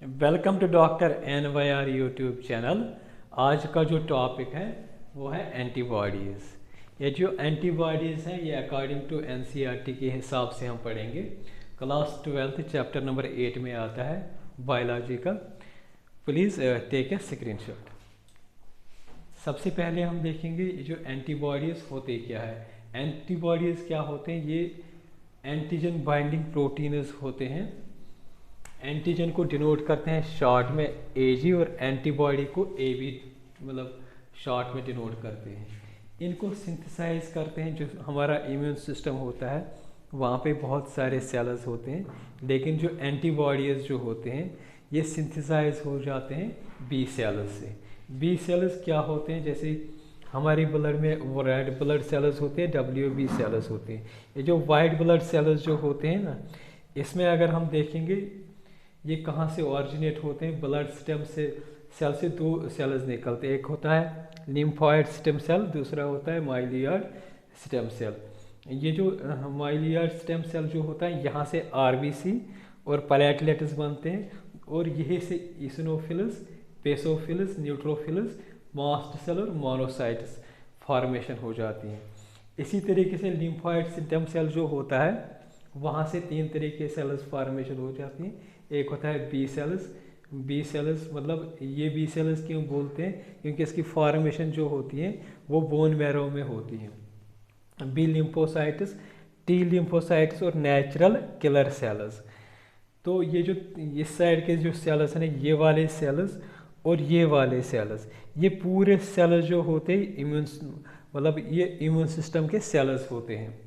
Welcome to doctor NYR YouTube channel. आज का जो टॉपिक है वो है एंटीबॉडीज़। ये जो एंटीबॉडीज़ हैं ये अकॉर्डिंग टू NCERT के हिसाब से हम पढ़ेंगे। क्लास 12 चैप्टर नंबर 8 में आता है बायोलॉजी का। Please take a screenshot. सबसे पहले हम देखेंगे जो एंटीबॉडीज़ होते क्या है। एंटीबॉडीज़ क्या होते हैं? ये एंटीजन बाइंडिंग प्रोटीन्स होते हैं। एंटीजन को डिनोट करते हैं शॉर्ट में AG और एंटीबॉडी को AB मतलब शॉर्ट में डिनोट करते हैं। इनको सिंथेसाइज करते हैं जो हमारा इम्यून सिस्टम होता है, वहाँ पे बहुत सारे सेल्स होते हैं, लेकिन जो एंटीबॉडीज़ जो होते हैं ये सिंथेसाइज हो जाते हैं बी सेल्स से। बी सेल्स क्या होते हैं? जैसे हमारी ब्लड में वो रेड ब्लड सेल्स होते हैं, WB सेल्स होते हैं। ये जो वाइट ब्लड सेल्स जो होते हैं ना, इसमें अगर हम देखेंगे ये कहाँ से ऑरिजिनेट होते हैं? ब्लड स्टेम से सेल से दो सेल्स निकलते हैं। एक होता है लिम्फोइड स्टेम सेल, दूसरा होता है माइलियार्ड स्टेम सेल। ये जो माइलियार्ड स्टेम सेल जो होता है यहाँ से RBC और प्लेटलेट्स बनते हैं और यही से eosinophils, basophils, neutrophils, mast cell और मोनोसाइट्स फॉर्मेशन हो जाती हैं। इसी तरीके से लिम्फोइड स्टेम सेल जो होता है वहाँ से 3 तरीके के सेल्स फॉर्मेशन हो जाती हैं। एक होता है बी सेल्स मतलब ये बी सेल्स क्यों बोलते हैं? क्योंकि इसकी फॉर्मेशन जो होती है वो बोन मैरो में होती है। बी लिम्फोसाइट्स, T लिम्फोसाइट्स और नेचुरल किलर सेल्स। तो ये जो इस साइड के जो सेल्स हैं, ये वाले सेल्स और ये वाले सेल्स, ये पूरे सेल्स जो होते हैं इम्यून मतलब ये इम्यून सिस्टम के सेल्स होते हैं।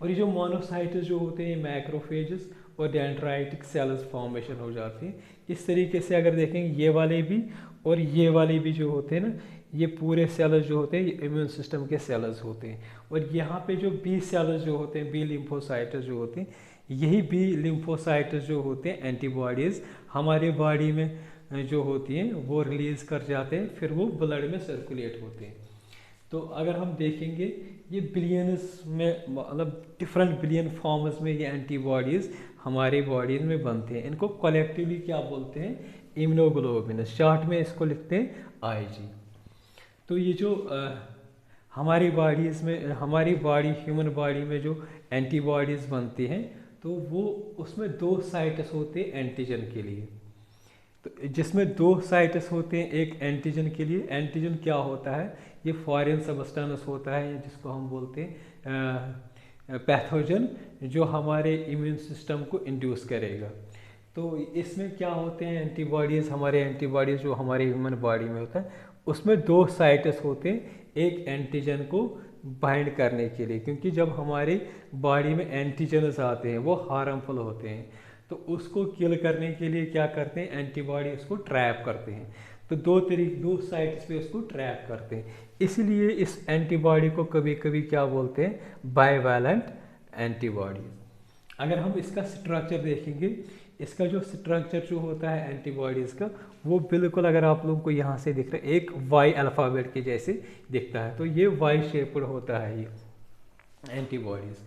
और ये जो मोनोसाइट्स जो होते हैं मैक्रोफेजेस और डेंड्राइटिक सेल्स फॉर्मेशन हो जाती है। इस तरीके से अगर देखेंगे ये वाले भी और ये वाले भी जो होते हैं ना, ये पूरे सेल्स जो होते हैं ये इम्यून सिस्टम के सेल्स होते हैं। और यहाँ पे जो बी सेल्स जो होते हैं, बी लिम्फोसाइट्स जो होते हैं, यही बी लिम्फोसाइट्स जो होते हैं एंटीबॉडीज़ हमारे बॉडी में जो होती हैं वो रिलीज़ कर जाते हैं, फिर वो ब्लड में सर्कुलेट होते हैं। तो अगर हम देखेंगे ये बिलियंस में मतलब डिफरेंट बिलियन फॉर्म्स में ये एंटीबॉडीज़ हमारी बॉडीज में बनते हैं। इनको कलेक्टिवली क्या बोलते हैं? इम्यूनोग्लोबुलिन। शॉर्ट में इसको लिखते हैं IG। तो ये जो हमारी बॉडीज़ में हमारी बॉडी ह्यूमन बॉडी में जो एंटीबॉडीज़ बनती हैं तो वो उसमें 2 साइट्स होते हैं एंटीजन के लिए। तो जिसमें 2 साइट्स होते हैं एक एंटीजन के लिए। एंटीजन क्या होता है? ये फॉरेन सबस्टेंस होता है जिसको हम बोलते हैं पैथोजन, जो हमारे इम्यून सिस्टम को इंड्यूस करेगा। तो इसमें क्या होते हैं एंटीबॉडीज़? हमारे एंटीबॉडीज़ जो हमारे ह्यूमन बॉडी में होता है उसमें 2 साइट्स होते हैं एक एंटीजन को बाइंड करने के लिए, क्योंकि जब हमारी बॉडी में एंटीजन्स आते हैं वो हार्मफुल होते हैं। तो उसको किल करने के लिए क्या करते हैं? एंटीबॉडी उसको ट्रैप करते हैं। तो 2 साइट्स पे उसको ट्रैप करते हैं। इसलिए इस एंटीबॉडी को कभी कभी क्या बोलते हैं? Bivalent antibody. अगर हम इसका स्ट्रक्चर देखेंगे, इसका जो स्ट्रक्चर जो होता है एंटीबॉडीज़ का वो बिल्कुल अगर आप लोगों को यहाँ से दिख रहा है एक Y अल्फ़ाबेट के जैसे दिखता है। तो ये Y शेप्ड होता है ये एंटीबॉडीज़।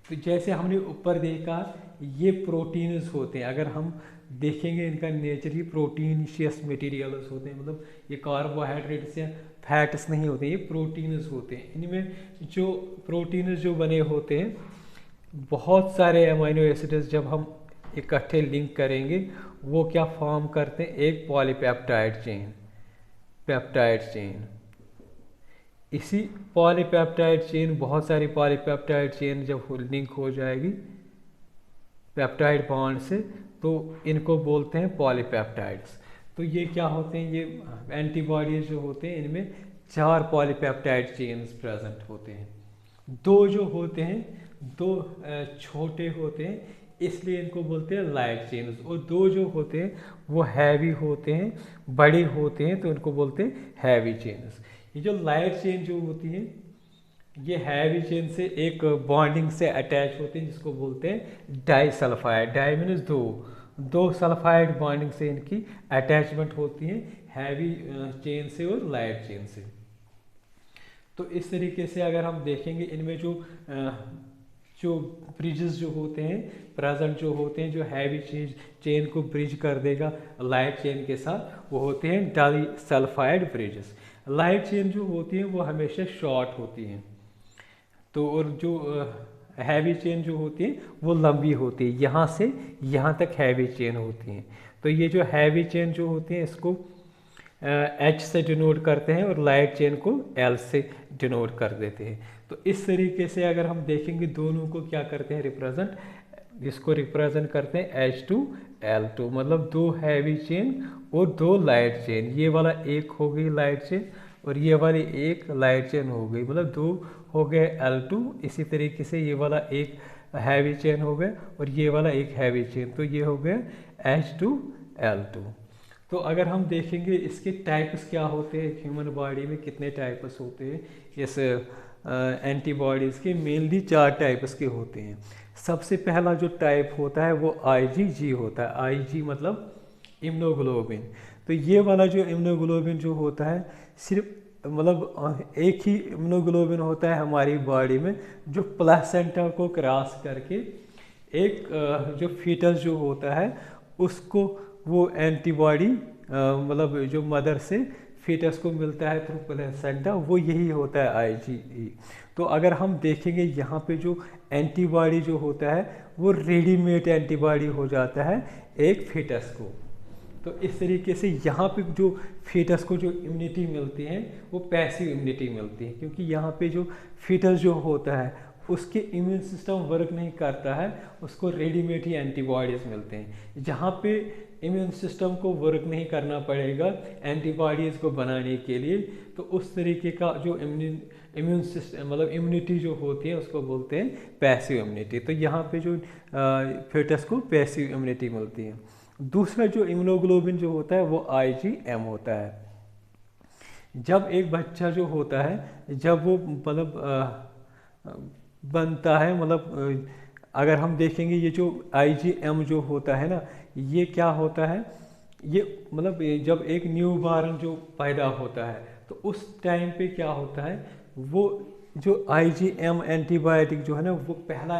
तो जैसे हमने ऊपर देखा ये प्रोटीन्स होते हैं। अगर हम देखेंगे इनका नेचर ही प्रोटीनिशियस मटेरियल्स होते हैं, मतलब ये कार्बोहाइड्रेट्स या फैट्स नहीं होते, ये प्रोटीन्स होते हैं। इनमें जो प्रोटीन्स जो बने होते हैं बहुत सारे अमीनो एसिड्स जब हम इकट्ठे लिंक करेंगे वो क्या फॉर्म करते हैं? एक पॉलीपेप्टाइड चेन, पेप्टाइड चेन। इसी पॉलीपेप्टाइड चेन, बहुत सारी पॉलीपेप्टाइड चेन जब लिंक हो जाएगी पेप्टाइड बॉन्ड से तो इनको बोलते हैं पॉलीपेप्टाइड्स। तो ये क्या होते हैं? ये एंटीबॉडीज जो होते हैं इनमें 4 पॉलीपेप्टाइड चेन्स प्रेजेंट होते हैं। 2 जो होते हैं 2 छोटे होते हैं इसलिए इनको बोलते हैं लाइट चेन्स, और 2 जो होते हैं वो हैवी होते हैं, बड़े होते हैं तो इनको बोलते हैं हैवी चेन्स। ये जो लाइट चेन जो होती है ये हैवी चेन से एक बॉन्डिंग से अटैच होते हैं जिसको बोलते हैं disulphide. Di means 2 sulphide bonding से इनकी अटैचमेंट होती है हैवी चेन से और लाइट चेन से। तो इस तरीके से अगर हम देखेंगे इनमें जो जो ब्रिजेस जो होते हैं प्रेजेंट जो होते हैं, जो हैवी चेन को ब्रिज कर देगा लाइट चेन के साथ, वो होते हैं डाइसल्फाइड ब्रिजेस। लाइट चेन जो होती है वो हमेशा शॉर्ट होती हैं, तो और जो हैवी चेन जो होती है वो लंबी होती है, यहाँ से यहाँ तक हैवी चेन होती हैं। तो ये जो हैवी चेन जो होती है इसको H से डिनोट करते हैं और लाइट चेन को L से डिनोट कर देते हैं। तो इस तरीके से अगर हम देखेंगे दोनों को क्या करते हैं रिप्रेजेंट, इसको रिप्रेजेंट करते हैं H2L2, मतलब 2 हैवी चेन और 2 लाइट चेन। ये वाला एक हो गई लाइट चेन और ये वाली एक लाइट चेन हो गई, मतलब 2 हो गए L2। इसी तरीके से ये वाला एक हैवी चेन हो गया और ये वाला एक हैवी चेन, तो ये हो गया H2L2। तो अगर हम देखेंगे इसके टाइप्स क्या होते हैं, ह्यूमन बॉडी में कितने टाइप्स होते हैं इस एंटीबॉडीज़ के, मेनली 4 टाइप्स के होते हैं। सबसे पहला जो टाइप होता है वो IgG होता है। IG मतलब इम्यूनोग्लोबिन। तो ये वाला जो इम्यूनोग्लोबिन जो होता है सिर्फ मतलब एक ही इम्यूनोग्लोबिन होता है हमारी बॉडी में, जो प्लेसेंटा को क्रॉस करके एक जो फीटस जो होता है उसको वो एंटीबॉडी मतलब जो मदर से फीटस को मिलता है थ्रू प्लेसेंटा, वो यही होता है IgE। तो अगर हम देखेंगे यहाँ पे जो एंटीबॉडी जो होता है वो रेडीमेड एंटीबॉडी हो जाता है एक फीटस को। तो इस तरीके से यहाँ पे जो फीटस को जो इम्यूनिटी मिलती है वो पैसिव इम्यूनिटी मिलती है, क्योंकि यहाँ पे जो फीटस जो होता है उसके इम्यून सिस्टम वर्क नहीं करता है, उसको रेडीमेड ही एंटीबॉडीज़ मिलते हैं। जहाँ पे इम्यून सिस्टम को वर्क नहीं करना पड़ेगा एंटीबॉडीज़ को बनाने के लिए, तो उस तरीके का जो इम्यून सिस्टम मतलब इम्यूनिटी जो होती है उसको बोलते हैं पैसिव इम्यूनिटी। तो यहाँ पे जो फीटस को पैसिव इम्यूनिटी मिलती है। दूसरा जो इम्यूनोग्लोबिन जो होता है वो IgM होता है। जब एक बच्चा जो होता है जब वो मतलब बनता है, मतलब अगर हम देखेंगे ये जो IgM जो होता है ना, ये क्या होता है, ये मतलब जब एक न्यू बॉर्न जो पैदा होता है तो उस टाइम पे क्या होता है, वो जो IgM एंटीबायोटिक जो है ना वो पहला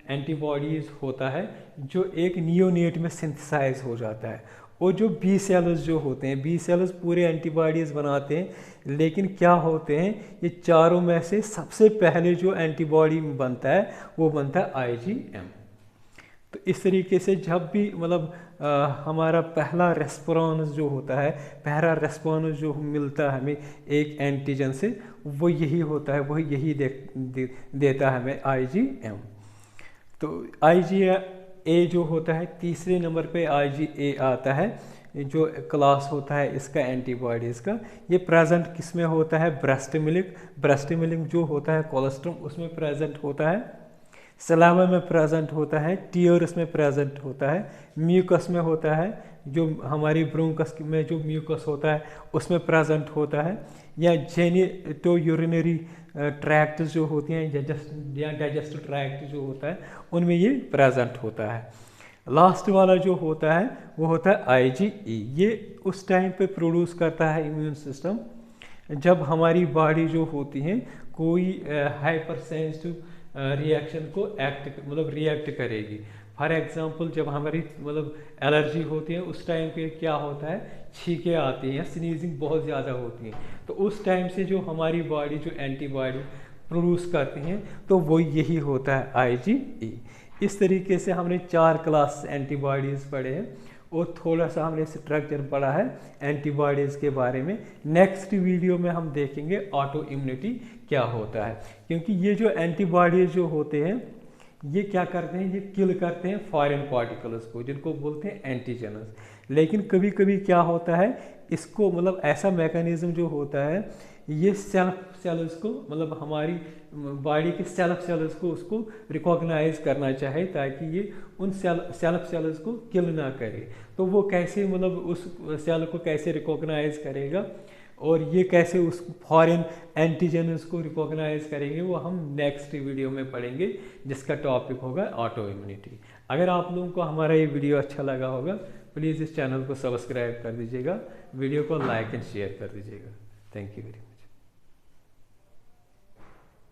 एंटीबॉडीज होता है जो एक नियोनेट में सिंथेसाइज हो जाता है। और जो बी सेल्स जो होते हैं, बी सेल्स पूरे एंटीबॉडीज़ बनाते हैं, लेकिन क्या होते हैं ये चारों में से सबसे पहले जो एंटीबॉडी बनता है वो बनता है IgM। तो इस तरीके से जब भी मतलब हमारा पहला रेस्पॉन्स जो होता है, पहला रेस्पॉन्स जो मिलता है हमें एक एंटीजन से, वो यही होता है, वही यही देता है हमें IgM। तो IgA जो होता है तीसरे नंबर पे IgA आता है, जो क्लास होता है इसका एंटीबॉडीज़ का। ये प्रेजेंट किस में होता है, ब्रेस्ट मिल्क जो होता है कोलेस्ट्रॉम उसमें प्रेजेंट होता है, सलावा में प्रेजेंट होता है, टीयर्स में प्रेजेंट होता है, म्यूकस में होता है, जो हमारी ब्रोंकस में जो म्यूकस होता है उसमें प्रेजेंट होता है, या जेनिटो यूरिनरी ट्रैक्ट जो होती हैं या डाइजेस्टिव ट्रैक्ट जो होता है उनमें ये प्रेजेंट होता है। लास्ट वाला जो होता है वो होता है IgE। ये उस टाइम पे प्रोड्यूस करता है इम्यून सिस्टम जब हमारी बॉडी जो होती है कोई हाइपर सेंसिटिव रिएक्शन को रिएक्ट करेगी। फॉर एग्जांपल जब हमारी मतलब एलर्जी होती है उस टाइम पे क्या होता है, छींकें आती हैं, स्नीजिंग बहुत ज़्यादा होती है, तो उस टाइम से जो हमारी बॉडी जो एंटीबॉडी प्रोड्यूस करती हैं तो वो यही होता है IgE। इस तरीके से हमने 4 क्लास एंटीबॉडीज़ पढ़े हैं और थोड़ा सा हमने स्ट्रक्चर पढ़ा है एंटीबॉडीज़ के बारे में। नेक्स्ट वीडियो में हम देखेंगे ऑटो इम्यूनिटी क्या होता है, क्योंकि ये जो एंटीबॉडीज जो होते हैं ये क्या करते हैं, ये किल करते हैं फॉरेन पार्टिकल्स को जिनको बोलते हैं एंटीजनस। लेकिन कभी कभी क्या होता है इसको मतलब ऐसा मैकेनिज्म जो होता है ये सेल्फ सेल्स को मतलब हमारी बॉडी के सेल्फ सेल्स को उसको रिकॉग्नाइज करना चाहे ताकि ये उन सेल्फ सेल्स को किल ना करे। तो वो कैसे मतलब उस सेल को कैसे रिकॉग्नाइज करेगा और ये कैसे उस फॉरेन एंटीजन को रिकॉग्नाइज करेंगे वो हम नेक्स्ट वीडियो में पढ़ेंगे, जिसका टॉपिक होगा ऑटो इम्यूनिटी। अगर आप लोगों को हमारा ये वीडियो अच्छा लगा होगा प्लीज़ इस चैनल को सब्सक्राइब कर दीजिएगा, वीडियो को लाइक एंड शेयर कर दीजिएगा। Thank you very much.